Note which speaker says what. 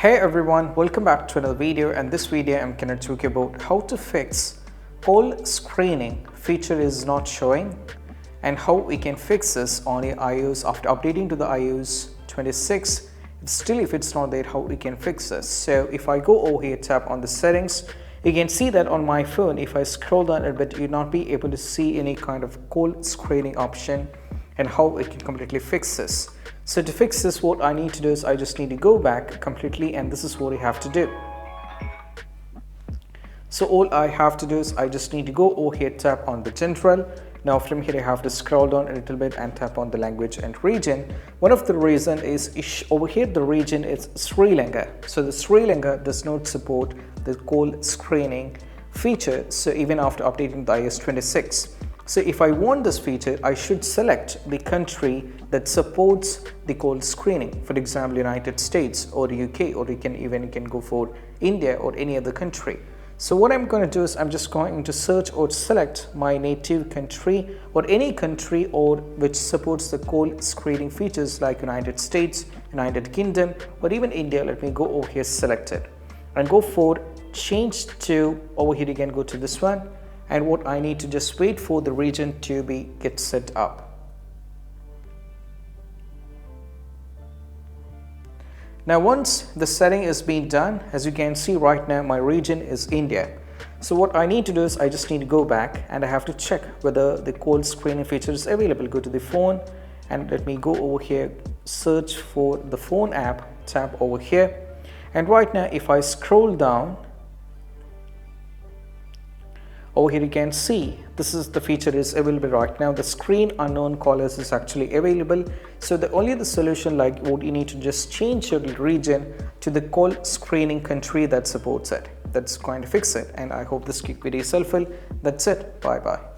Speaker 1: Hey everyone, welcome back to another video, and this video I'm going to talk about how to fix call screening feature is not showing and how we can fix this on your iOS after updating to the iOS 26. Still, if it's not there, how we can fix this. So if I go over here, tap on the settings, you can see that on my phone, if I scroll down a bit, you'll not be able to see any kind of call screening option and how we can completely fix this. So to fix this, what I need to do is I just need to go back completely, and this is what you have to do. So all I have to do is I just need to go over here, tap on the general. Now from here I have to scroll down a little bit and tap on the language and region. One of the reason is over here the region is Sri Lanka. So the Sri Lanka does not support the call screening feature, so even after updating the iOS 26. So if I want this feature, I should select the country that supports the call screening. For example, United States or UK, or you can go for India or any other country. So what I'm going to do is I'm just going to search or select my native country or any country or which supports the call screening features like United States, United Kingdom, or even India. Let me go over here, select it and go for change to over here. You can go to this one. And what I need to just wait for the region to get set up. Now once the setting is being done, as you can see right now my region is India. So what I need to do is I just need to go back and I have to check whether the call screening feature is available. Go to the phone and let me go over here, search for the phone app, tap over here, and right now if I scroll down over here, you can see this is the feature is available right now. The screen unknown callers is actually available. So the solution, like what you need to just change your region to the call screening country that supports it. That's going to fix it. And I hope this quick video is helpful. That's it. Bye bye.